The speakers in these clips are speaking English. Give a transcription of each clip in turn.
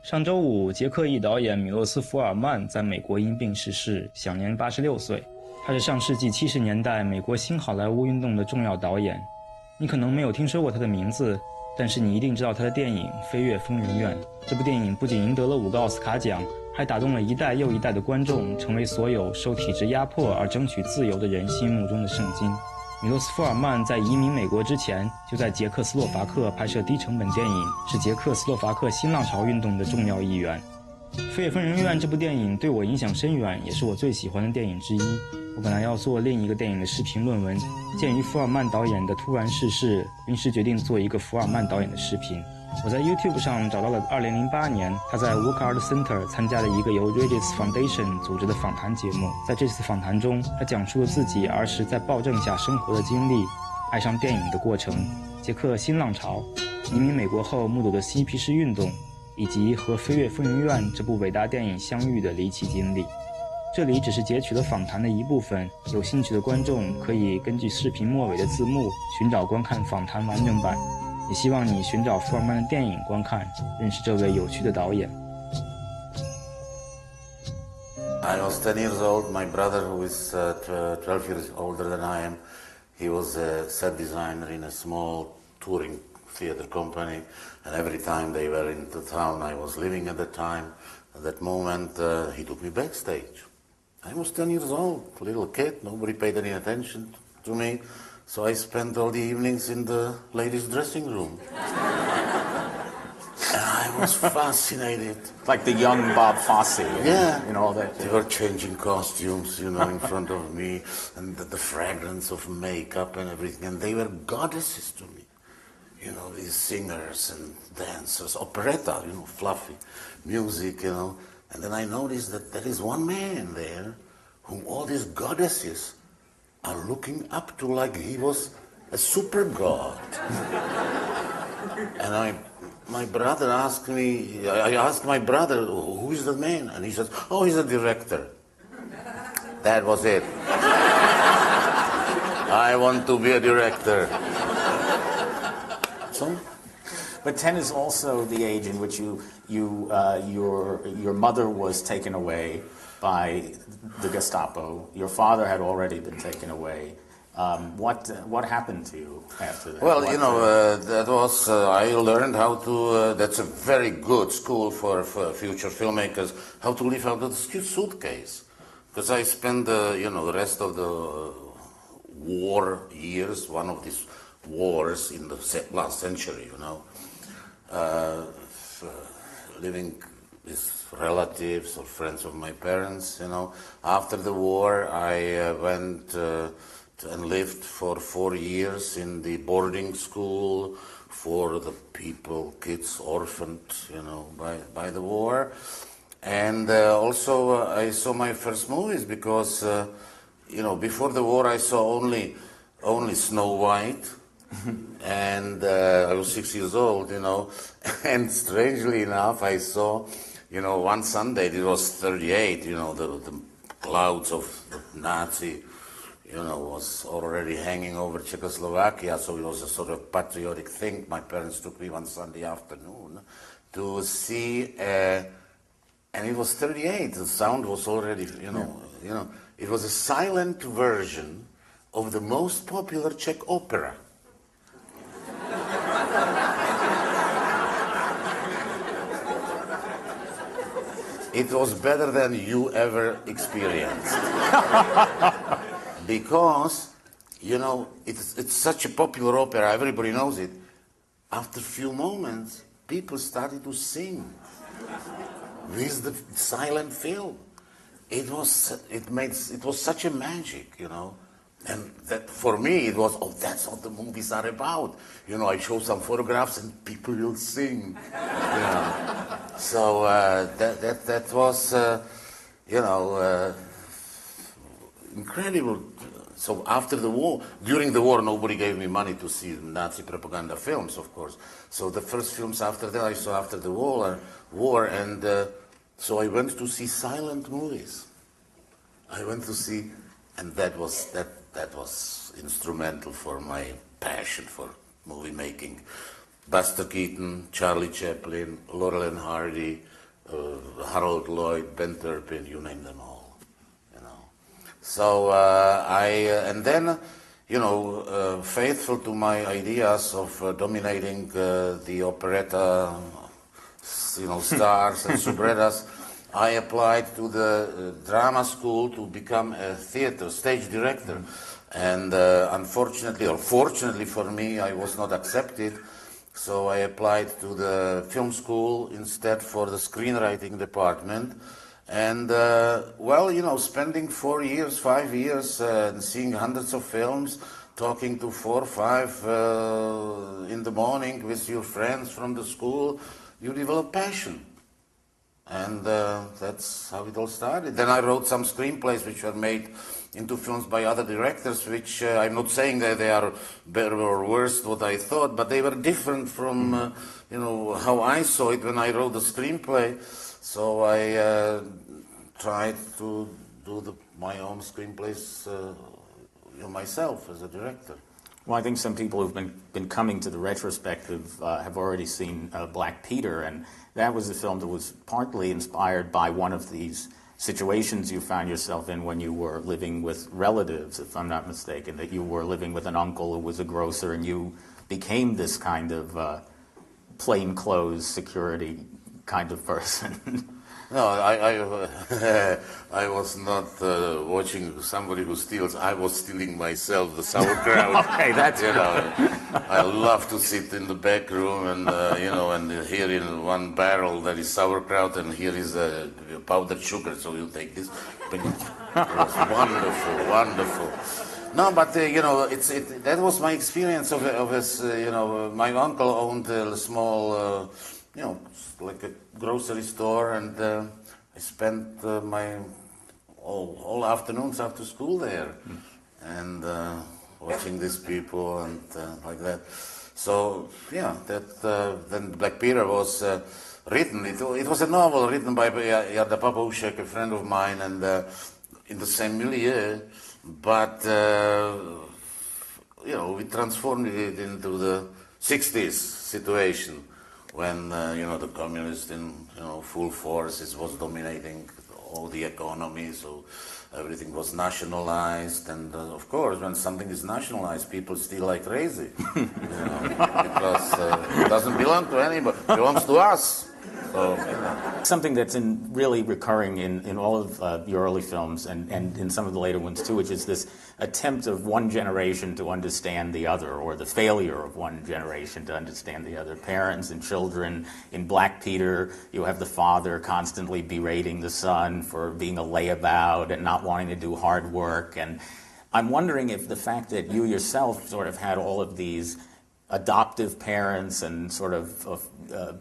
上周五，捷克裔导演米洛斯·福尔曼在美国因病逝世，享年86岁。他是上世纪70年代美国新好莱坞运动的重要导演。你可能没有听说过他的名字，但是你一定知道他的电影《飞越疯人院》。这部电影不仅赢得了5个奥斯卡奖，还打动了一代又一代的观众，成为所有受体制压迫而争取自由的人心目中的圣经。米洛斯·福尔曼在移民美国之前，就在捷克斯洛伐克拍摄低成本电影，是捷克斯洛伐克新浪潮运动的重要一员。《飞越疯人院》这部电影对我影响深远，也是我最喜欢的电影之一。我本来要做另一个电影的视频论文，鉴于福尔曼导演的突然逝世，临时决定做一个福尔曼导演的视频。我在 YouTube 上找到了2008年他在 Work Art Center 参加的一个由 Regis Foundation 组织的访谈节目。在这次访谈中，他讲述了自己儿时在暴政下生活的经历，爱上电影的过程，捷克新浪潮，移民美国后目睹的嬉皮士运动，以及和《飞越疯人院》这部伟大电影相遇的离奇经历。这里只是截取了访谈的一部分，有兴趣的观众可以根据视频末尾的字幕寻找观看访谈完整版。也希望你寻找福尔曼的电影观看，认识这位有趣的导演。I was 10 years old. My brother, who is 12 years older than I am, he was a set designer in a small touring theater company. And every time they were in the town I was living at the time, at that moment, he took me backstage. I was 10 years old, little kid, nobody paid any attention to me. So I spent all the evenings in the ladies' dressing room. And I was fascinated. Like the young Bob Fosse. Yeah. You know, all that. They were changing costumes, you know, in front of me. And the fragrance of makeup and everything. And they were goddesses to me. You know, these singers and dancers. Operetta, you know, fluffy music, you know. And then I noticed that there is one man there whom all these goddesses are looking up to like he was a super god. And my brother asked me, I asked my brother, who is the man? And he says, oh, he's a director. That was it. I want to be a director. So? But 10 is also the age in which your mother was taken away by the Gestapo. Your father had already been taken away. What happened to you after that? Well, that was, I learned how to, that's a very good school for future filmmakers, how to live out of the suitcase. Because I spent, the rest of the war years, one of these wars in the last century, living with relatives or friends of my parents, After the war, I went and lived for 4 years in the boarding school for the kids orphaned, by the war. And also I saw my first movies because, before the war I saw only Snow White. And I was 6 years old, and strangely enough I saw, one Sunday, it was 38, the clouds of the Nazi, was already hanging over Czechoslovakia, so it was a sort of patriotic thing. My parents took me one Sunday afternoon to see, and it was 38, the sound was already, it was a silent version of the most popular Czech opera. It was better than you ever experienced. Because, it's such a popular opera, everybody knows it. After a few moments, people started to sing with the silent film. It was such a magic, And that for me, it was, that's what the movies are about. I show some photographs and people will sing. So that was, incredible. So after the war, during the war, nobody gave me money to see Nazi propaganda films, of course. So the first films after that I saw after the war, and so I went to see silent movies. I went to see, and that was instrumental for my passion for movie making. Buster Keaton, Charlie Chaplin, Laurel and Hardy, Harold Lloyd, Ben Turpin, you name them all, you know. So and then, you know, faithful to my ideas of dominating the operetta, you know, stars and subrettas, I applied to the drama school to become a stage director. And unfortunately, or fortunately for me, I was not accepted. So I applied to the film school instead for the screenwriting department. And, well, you know, spending 4 years, 5 years, and seeing hundreds of films, talking to 4 or 5 in the morning with your friends from the school, you develop passion. And that's how it all started. Then I wrote some screenplays which were made into films by other directors, which I'm not saying that they are better or worse what I thought, but they were different from, you know, how I saw it when I wrote the screenplay. So I tried to do my own screenplays you know, myself as a director. Well, I think some people who've been coming to the retrospective have already seen Black Peter, and that was a film that was partly inspired by one of these situations you found yourself in when you were living with relatives, if I'm not mistaken, that you were living with an uncle who was a grocer, and you became this kind of plainclothes security kind of person. No, I was not watching somebody who steals. I was stealing myself the sauerkraut. Okay, that's you know. I love to sit in the back room and you know, and here in one barrel there is sauerkraut and here is powdered sugar. So you take this. It was wonderful, wonderful. No, but you know, that was my experience of his. You know, my uncle owned a small. You know, like a grocery store, and I spent my all afternoons after school there, and watching these people and like that. So yeah, that then Black Peter was written. It was a novel written by Jarda Papoušek, a friend of mine, and in the same milieu, but you know, we transformed it into the 60s situation. When you know, the communists in full force was dominating all the economy, so everything was nationalized, and of course, when something is nationalized, people steal like crazy, you know, because it doesn't belong to anybody; it belongs to us. So, you know. Something that's really recurring in all of your early films and in some of the later ones too, which is this attempt of one generation to understand the other, or the failure of one generation to understand the other. Parents and children. In Black Peter, you have the father constantly berating the son for being a layabout and not wanting to do hard work. And I'm wondering if the fact that you yourself sort of had all of these adoptive parents and sort of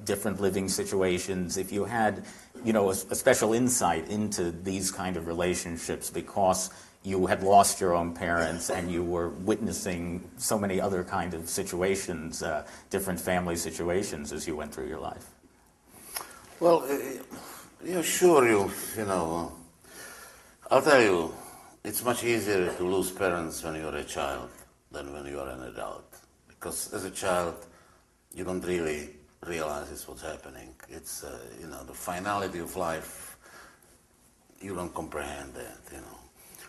different living situations, if you had, you know, a special insight into these kind of relationships because you had lost your own parents and you were witnessing so many other kind of situations, different family situations as you went through your life. Well, yeah, sure, you know, I'll tell you, it's much easier to lose parents when you're a child than when you're an adult. Because as a child, you don't really realize what's happening. It's, you know, the finality of life, you don't comprehend that, you know.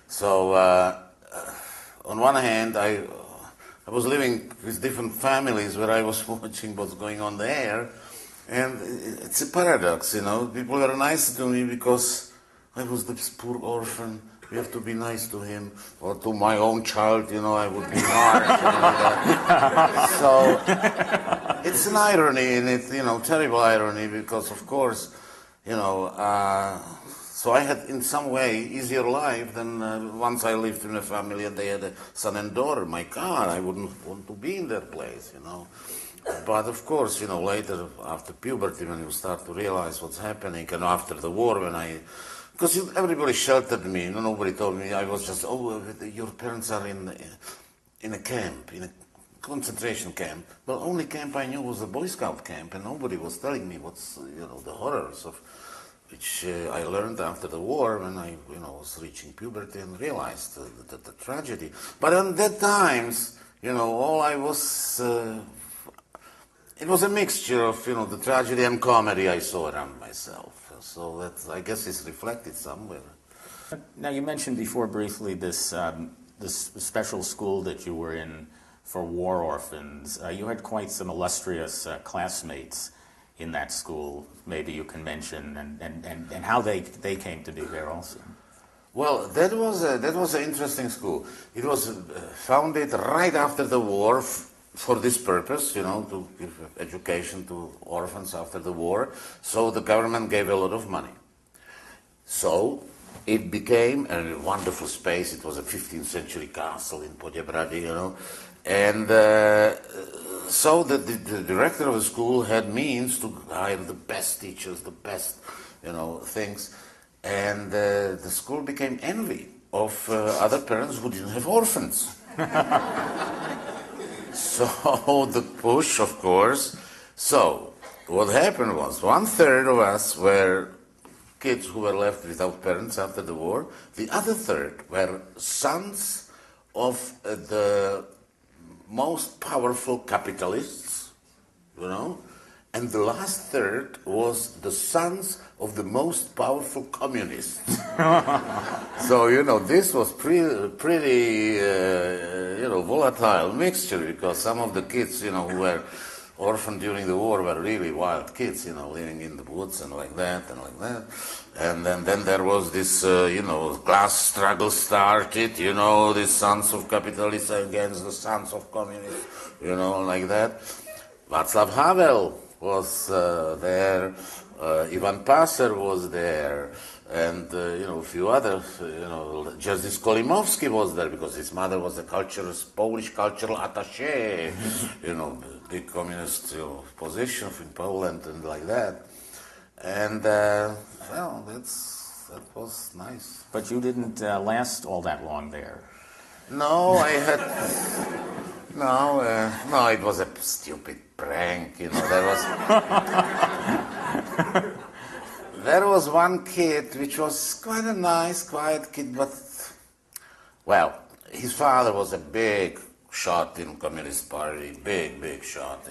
So, on one hand, I was living with different families where I was watching what's going on there, and it's a paradox, you know. People were nice to me because I was this poor orphan. We have to be nice to him, or to my own child, you know, I would be harsh. So it's an irony in it, you know, terrible irony, because of course, you know, so I had in some way easier life than once I lived in a family and they had a son and daughter. My God, I wouldn't want to be in their place, you know. But of course, you know, later after puberty, when you start to realize what's happening, and after the war, when because everybody sheltered me, you know, nobody told me. I was just, oh, your parents are in a camp, in a concentration camp. Well, only camp I knew was a Boy Scout camp, and nobody was telling me what's, you know, the horrors of which I learned after the war when I, you know, was reaching puberty and realized the tragedy. But at that times, you know, all I was it was a mixture of, the tragedy and comedy I saw around myself. So that's, I guess it's reflected somewhere. Now, you mentioned before briefly this special school that you were in for war orphans. You had quite some illustrious classmates in that school. Maybe you can mention and how they came to be there also. Well, that was an interesting school. It was founded right after the war for this purpose, to give education to orphans after the war. So the government gave a lot of money. So it became a wonderful space. It was a 15th century castle in Poděbrady, And so the director of the school had means to hire the best teachers, the best, things. And the school became envy of other parents who didn't have orphans. So the push, of course. So what happened was 1/3 of us were kids who were left without parents after the war. The other third were sons of the most powerful capitalists, and the last third was the sons of the most powerful communists. So, this was pretty volatile mixture, because some of the kids, who were orphaned during the war were really wild kids, living in the woods and like that. And then there was this, class struggle started, the sons of capitalists against the sons of communists, like that. Václav Havel was there, Ivan Passer was there, and, a few others, Jerzy Skolimowski was there, because his mother was a Polish cultural attaché, big communist position in Poland and like that. And, that was nice. But you didn't last all that long there. No, I had... No, it was a stupid prank, There was one kid which was quite a nice, quiet kid, but, well, his father was a big shot in Communist Party, big shot,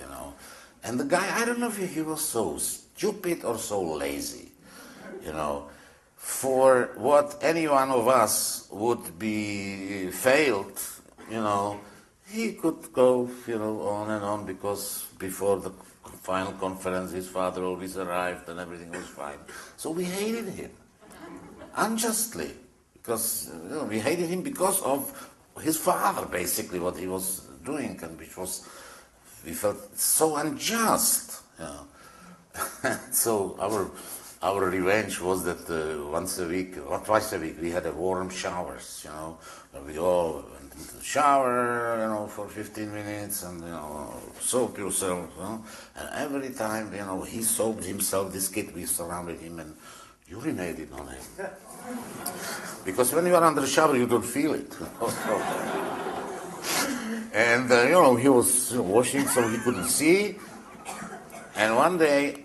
And the guy, I don't know if he was so stupid or so lazy, For what any one of us would be failed, he could go, on and on, because before the final conference, his father always arrived and everything was fine. So we hated him, unjustly, because we hated him because of his father, basically, what he was doing, and we felt so unjust. So our revenge was that once a week or twice a week we had warm showers, and we all went into the shower, for 15 minutes, and soap yourself, and every time, he soaped himself, this kid, we surrounded him and urinated on him. Because when you are under the shower, you don't feel it. And, he was washing so he couldn't see. And one day,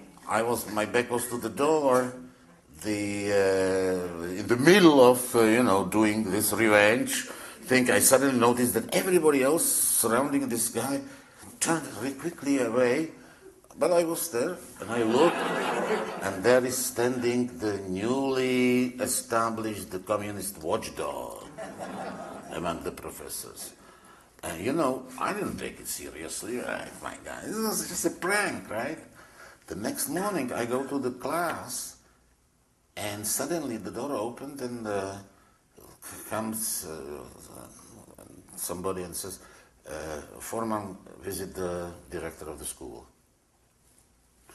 my back was to the door, in the middle of, doing this revenge thing, I suddenly noticed that everybody else surrounding this guy turned very quickly away. But I was there, and I looked, and there is standing the newly established communist watchdog among the professors. And, I didn't take it seriously, right, my guy. This was just a prank, right? The next morning, I go to the class, and suddenly the door opened, and comes somebody and says, Foreman, visit the director of the school.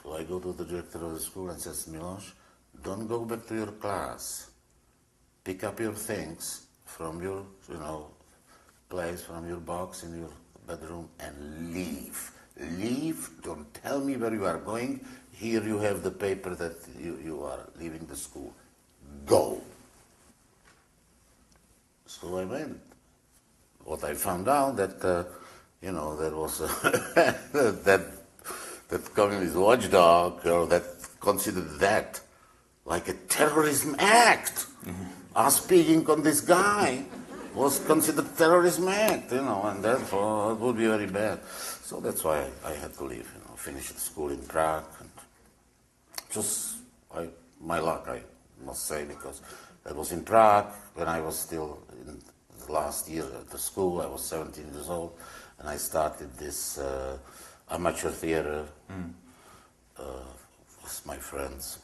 So I go to the director of the school and says, Miloš, don't go back to your class. Pick up your things from your, place, from your box in your bedroom, and leave. Leave, don't tell me where you are going. Here you have the paper that you are leaving the school. Go. So I went. What I found out that, there was that communist watchdog, that considered that like a terrorism act. Us speaking on this guy, was considered terrorism act, and therefore it would be very bad. So that's why I had to leave, finish school in Prague. And just my luck, I must say, because I was in Prague when I was still in the last year at the school. I was 17 years old, and I started this amateur theater with my friends.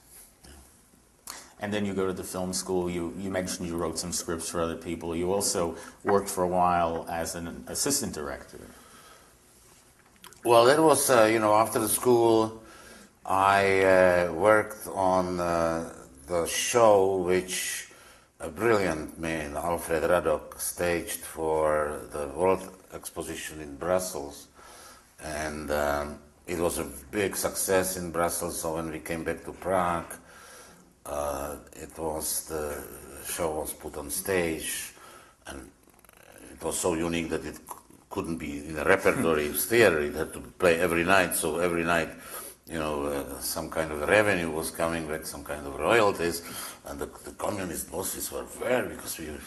And then you go to the film school. You mentioned you wrote some scripts for other people. You also worked for a while as an assistant director. Well, that was, after the school, I worked on the show which a brilliant man, Alfred Radok, staged for the World Exposition in Brussels. And it was a big success in Brussels, so when we came back to Prague, the show was put on stage, and it was so unique that it couldn't be in a repertory theater. It had to play every night, so every night, some kind of revenue was coming back, some kind of royalties, and the communist bosses were because we were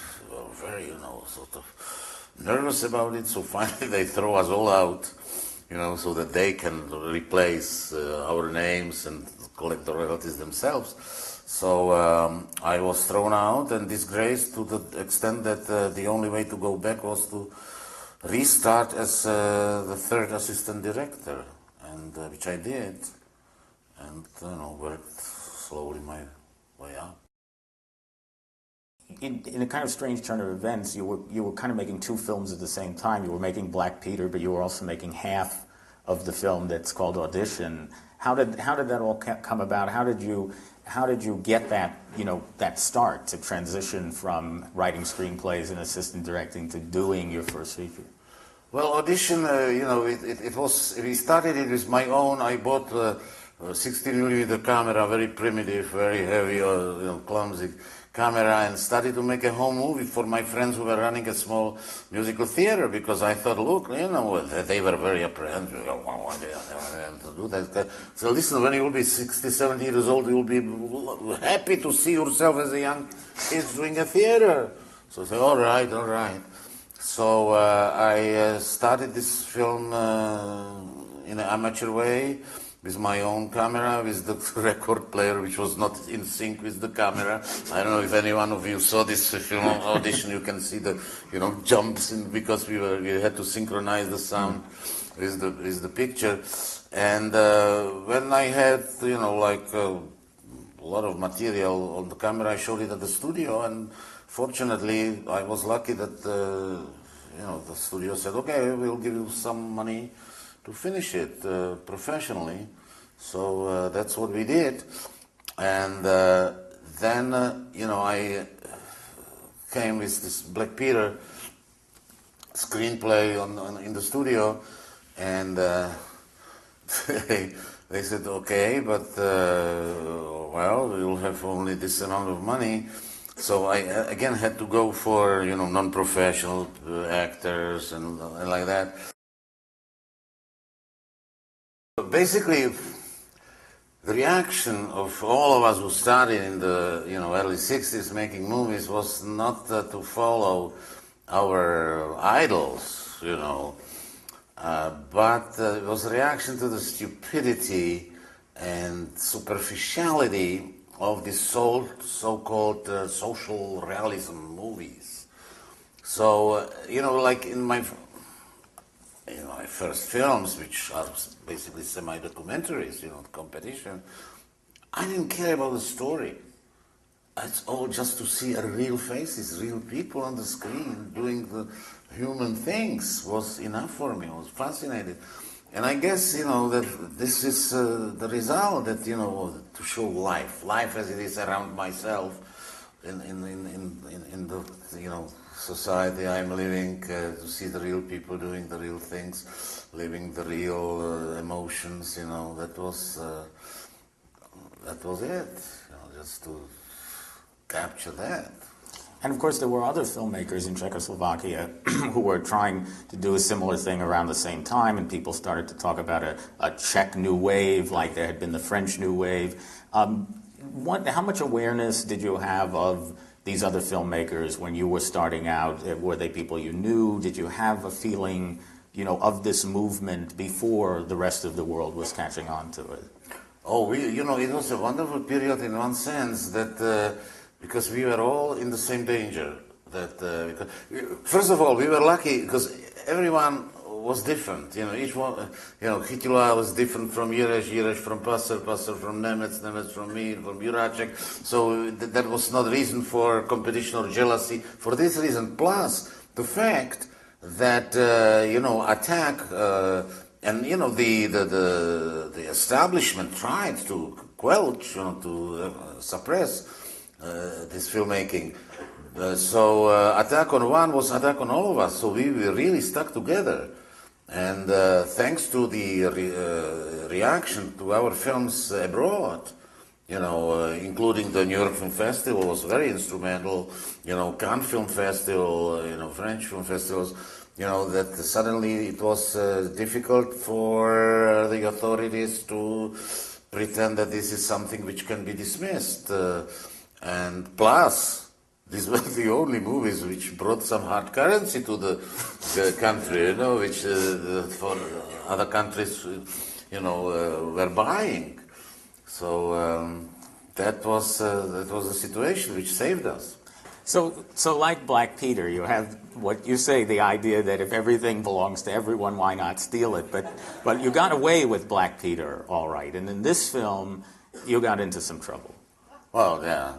very, sort of nervous about it, so finally they throw us all out, so that they can replace our names and collect the royalties themselves. So I was thrown out and disgraced to the extent that the only way to go back was to restart as the third assistant director, and which I did, and worked slowly my way up. In a kind of strange turn of events, you were kind of making two films at the same time. You were making Black Peter, but you were also making half of the film that's called Audition. How did that all come about? How did you get that that start to transition from writing screenplays and assistant directing to doing your first feature? Well, Audition, we started it with my own. I bought a 16mm camera, very primitive, very heavy, clumsy camera, and started to make a home movie for my friends who were running a small musical theater, because I thought, look, they were very apprehensive. To do that. So listen, when you will be 60, 70 years old, you will be happy to see yourself as a young kid doing a theater. So I said, all right. So I started this film in an amateur way, with my own camera, with the record player, which was not in sync with the camera. I don't know if any one of you saw this film Audition. You can see the jumps in, because we had to synchronize the sound with the picture. And when I had a lot of material on the camera, I showed it at the studio, and fortunately I was lucky that the studio said, okay, we'll give you some money to finish it professionally. So that's what we did. And then I came with this Black Peter screenplay in the studio, and they said, okay, but well, we'll have only this amount of money. So I again had to go for non-professional actors and like that. Basically, the reaction of all of us who started in the early 60s making movies was not to follow our idols, but it was a reaction to the stupidity and superficiality of these so-called social realism movies. So, like in my first films, which are basically semi-documentaries, competition, I didn't care about the story. It's all just to see real faces, real people on the screen doing the human things was enough for me. I was fascinated. And I guess, that this is the result, that, to show life as it is around myself in the, society I'm living, to see the real people doing the real things, living the real emotions, that was it, just to capture that. And of course, there were other filmmakers in Czechoslovakia who were trying to do a similar thing around the same time, and people started to talk about a Czech New Wave, like there had been the French New Wave. How much awareness did you have of these other filmmakers when you were starting out? Were they people you knew? Did you have a feeling, of this movement before the rest of the world was catching on to it? Oh, it was a wonderful period in one sense that because we were all in the same danger. First of all, we were lucky because everyone was different. Each one, Hitler was different from Jireš from Passer from Nemec from me, from Juracek. So that was not reason for competition or jealousy. For this reason, plus the fact that attack and the establishment tried to quelch, to suppress this filmmaking. So attack on one was attack on all of us. So we really stuck together. And thanks to the reaction to our films abroad, including the New York Film Festival was very instrumental, Cannes Film Festival, French film festivals, that suddenly it was difficult for the authorities to pretend that this is something which can be dismissed. And plus, these were the only movies which brought some hard currency to the country, which for other countries, were buying. So that was the situation which saved us. So like Black Peter, you have what you say, the idea that if everything belongs to everyone, why not steal it? But you got away with Black Peter, all right. And in this film, you got into some trouble. Well, yeah,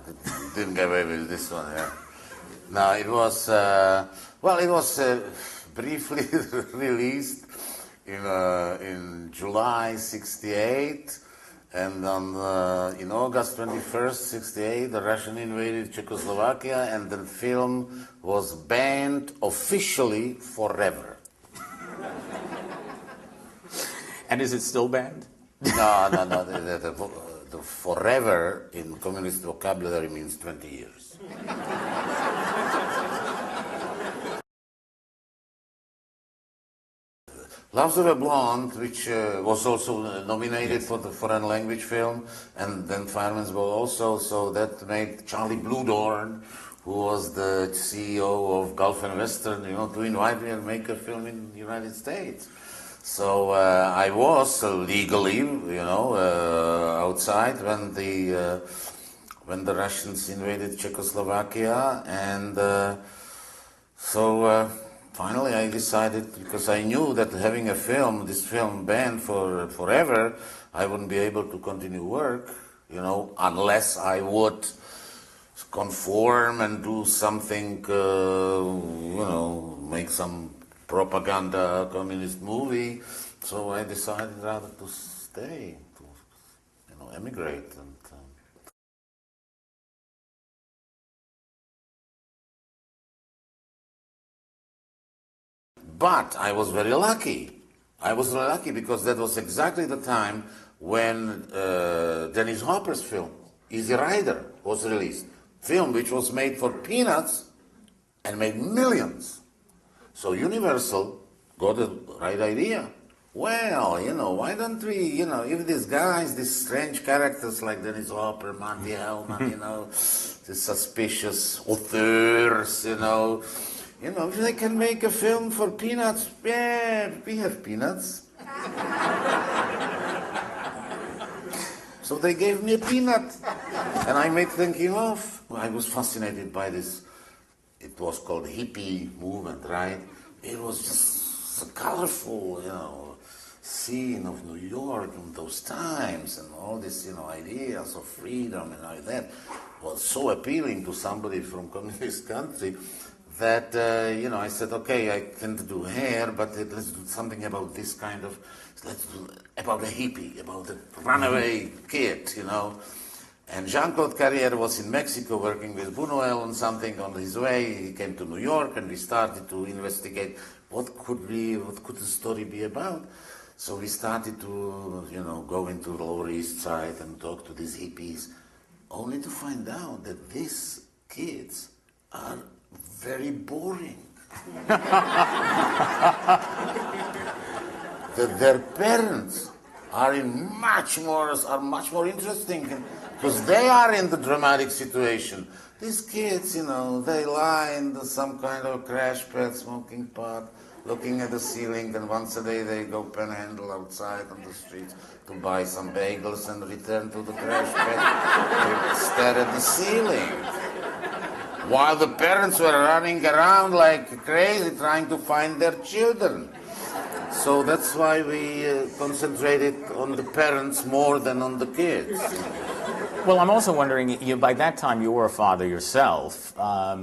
didn't get away with this one. Yeah. No, it was briefly released in July '68, and in August 21st, '68, the Russian invaded Czechoslovakia, and the film was banned officially forever. And is it still banned? No. The forever in communist vocabulary means 20 years. Loves of a Blonde, which was also nominated for the foreign language film, and then Fireman's Ball also, so that made Charlie Bluedorn, who was the CEO of Gulf and Western, to invite me and make a film in the United States. So I was legally, outside when the Russians invaded Czechoslovakia, and so finally I decided, because I knew that having this film banned forever, I wouldn't be able to continue work, unless I would conform and do something, make some propaganda communist movie. So I decided rather to stay, to emigrate. But I was very lucky. I was very lucky because that was exactly the time when Dennis Hopper's film, Easy Rider, was released. Film which was made for peanuts and made millions. So Universal got the right idea. Well, why don't we, if these guys, these strange characters like Dennis Hopper, Monty Hellman, these suspicious authors, if they can make a film for peanuts, yeah, we have peanuts. So they gave me a peanut, and I made thinking of. I was fascinated by this. It was called hippie movement, right? It was just a colorful, scene of New York in those times, and all this, ideas of freedom and all that was so appealing to somebody from communist country that, I said, okay, I can't do hair, but let's do something about this kind of, let's do about a hippie, about a runaway kid, And Jean-Claude Carrière was in Mexico working with Buñuel on something on his way. He came to New York, and we started to investigate what could the story be about. So we started to, go into the Lower East Side and talk to these hippies, only to find out that these kids are very boring. That their parents are much more interesting because they are in the dramatic situation. These kids, they lie in some kind of crash pad, smoking pot, looking at the ceiling, and once a day they go panhandle outside on the streets to buy some bagels and return to the crash pad to stare at the ceiling. While the parents were running around like crazy trying to find their children. So that's why we concentrated on the parents more than on the kids. Well, I'm also wondering, by that time you were a father yourself.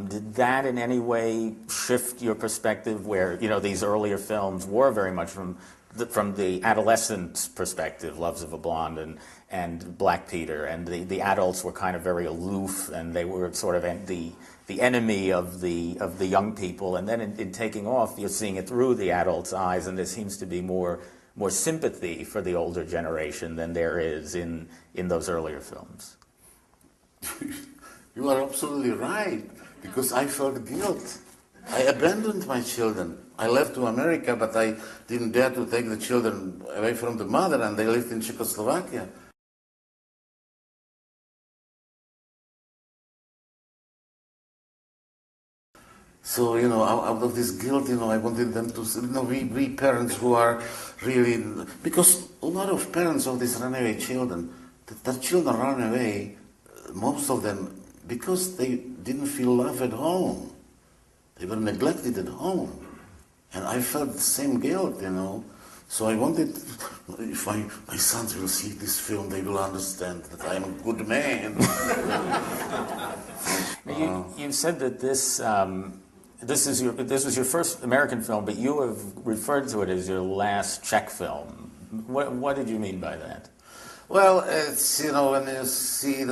Did that in any way shift your perspective where, these earlier films were very much from the adolescent perspective, Loves of a Blonde and Black Peter, and the adults were kind of very aloof and they were sort of the enemy of the young people, and then in taking off, you're seeing it through the adults' eyes, and there seems to be more sympathy for the older generation than there is in those earlier films. You are absolutely right, because I felt guilt. I abandoned my children. I left to America, but I didn't dare to take the children away from the mother, and they lived in Czechoslovakia. So, out of this guilt, I wanted them to, we parents who are really, because a lot of parents of these runaway children, the children run away, most of them, because they didn't feel love at home. They were neglected at home. And I felt the same guilt, So I wanted, if my sons will see this film, they will understand that I am a good man. You said that this was your first American film, but you have referred to it as your last Czech film. What did you mean by that? Well, it's, when you see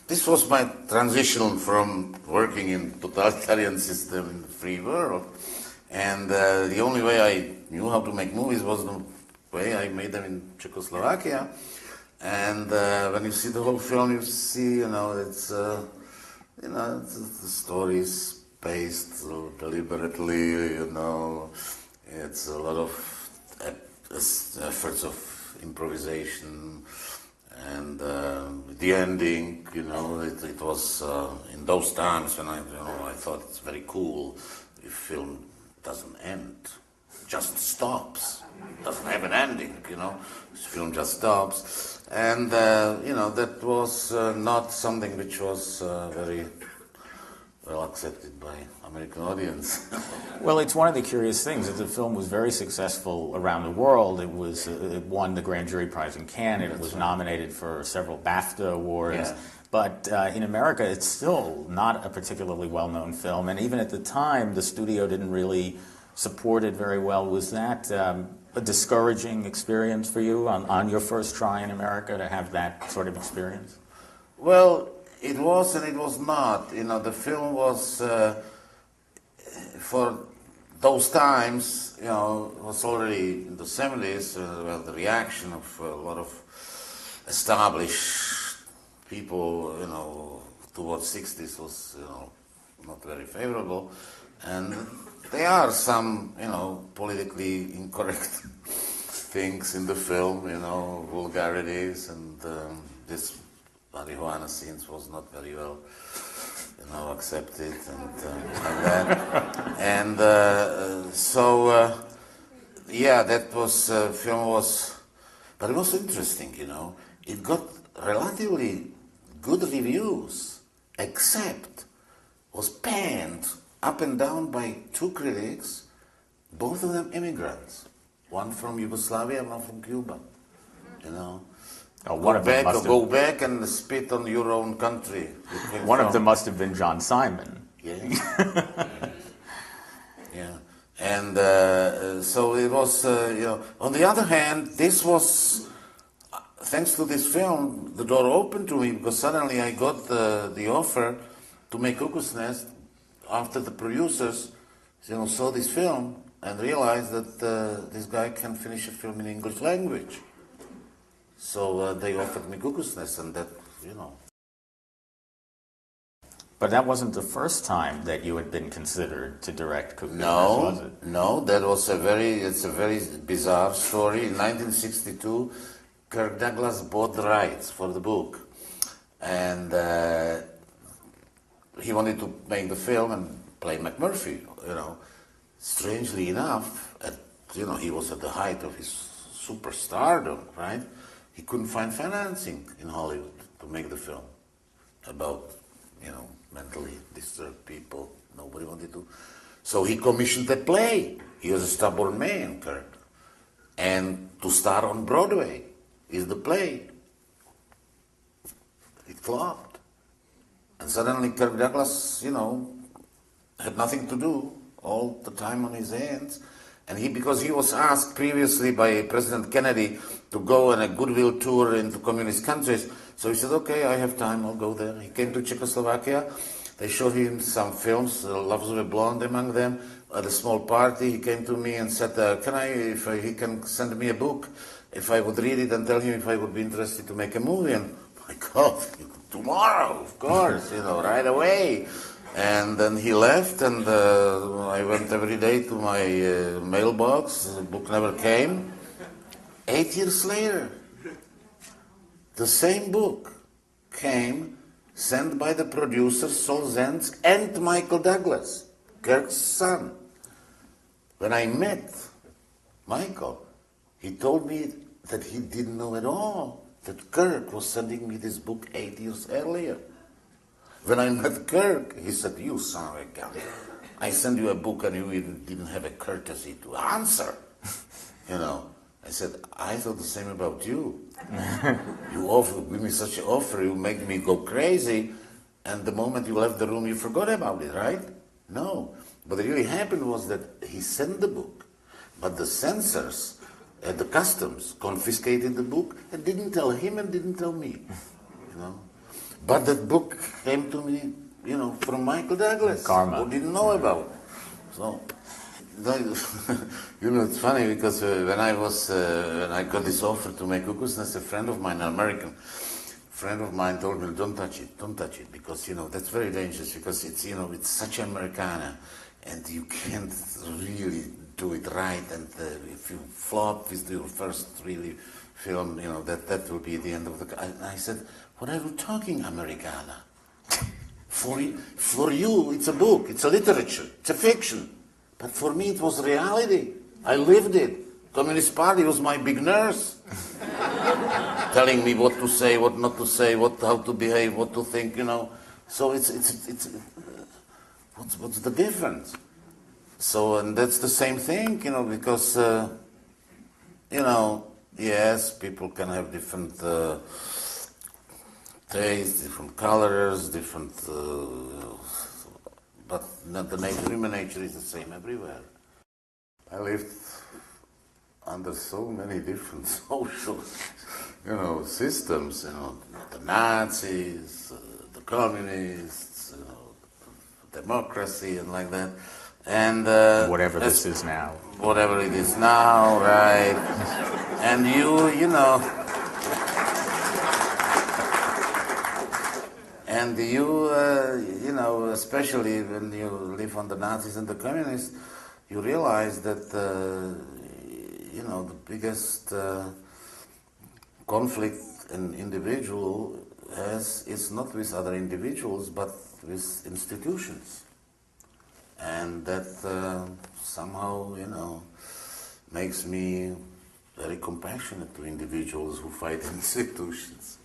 this was my transition from working in totalitarian system in the free world. And the only way I knew how to make movies was the way I made them in Czechoslovakia. And when you see the whole film, you see, the story is paced deliberately, it's a lot of efforts of improvisation, and the ending, it was in those times when I thought it's very cool if film doesn't end, just stops, doesn't have an ending, this film just stops. And, that was not something which was very well accepted by American audience. Well, it's one of the curious things that the film was very successful around the world. It won the Grand Jury Prize in Cannes. It was nominated for several BAFTA awards. Yeah. But in America, it's still not a particularly well-known film. And even at the time, the studio didn't really support it very well. Was that a discouraging experience for you on your first try in America to have that sort of experience? Well, it was and it was not. The film was, for those times, was already in the 70s, the reaction of a lot of established people, towards 60s was, not very favorable. And there are some, politically incorrect things in the film, vulgarities, and this marijuana scenes was not very well, accepted, and that. And that was, film was, but it was interesting, It got relatively good reviews, except was panned up and down by two critics, both of them immigrants, one from Yugoslavia, one from Cuba, Oh, Go back and spit on your own country. One of them must have been John Simon. Yeah. Yeah. And so it was, on the other hand, this was, thanks to this film, the door opened to me, because suddenly I got the offer to make Cuckoo's Nest after the producers, saw this film and realized that this guy can finish a film in English language. So they offered me Cuckoo's Nest, and that, But that wasn't the first time that you had been considered to direct Cuckoo, was No, it? no, that was it's a very bizarre story. In 1962, Kirk Douglas bought the rights for the book. And he wanted to make the film and play McMurphy, you know. Strangely enough, he was at the height of his superstardom, right? He couldn't find financing in Hollywood to make the film about, mentally disturbed people. Nobody wanted to. So he commissioned a play. He was a stubborn man, Kirk. And to star on Broadway is the play. It flopped. And suddenly Kirk Douglas, had nothing to do, all the time on his hands. And because he was asked previously by President Kennedy to go on a goodwill tour into communist countries, so he said, okay, I have time, I'll go there. He came to Czechoslovakia. They showed him some films, Loves of a Blonde among them. At a small party, he came to me and said, he can send me a book, if I would read it and tell him if I would be interested to make a movie. And my God, tomorrow, of course, right away. And then he left, and I went every day to my mailbox. The book never came. 8 years later, the same book came, sent by the producer, Sol Zenz, and Michael Douglas, Kirk's son. When I met Michael, he told me that he didn't know at all that Kirk was sending me this book 8 years earlier. When I met Kirk, he said, you son of a gun, I sent you a book and you even didn't have a courtesy to answer. I said, I thought the same about you. You give me such an offer, you make me go crazy, and the moment you left the room, you forgot about it, right? No. What really happened was that he sent the book, but the censors at the customs confiscated the book and didn't tell him and didn't tell me, But that book came to me, from Michael Douglas, Karma. who didn't know about it. So, it's funny because when I got this offer to make Cuckoo's Nest, a friend of mine, an American friend of mine, told me, don't touch it, because, that's very dangerous, because it's, it's such Americana, and you can't really do it right, and if you flop with your first really film, that will be the end of the... I said, what are you talking, Americana? For you, it's a book, it's a literature, it's a fiction. But for me, it was reality. I lived it. Communist Party was my big nurse, telling me what to say, what not to say, how to behave, what to think, So it's what's the difference? So, and that's the same thing, because, yes, people can have different tastes, different colors, different, but human nature is the same everywhere. I lived under so many different social, systems, the Nazis, the communists, democracy and like that. And Whatever this is now. Whatever it is now, right? And and especially when you live on the Nazis and the communists, you realize that, the biggest conflict an individual has is not with other individuals, but with institutions. And that somehow, makes me very compassionate to individuals who fight institutions.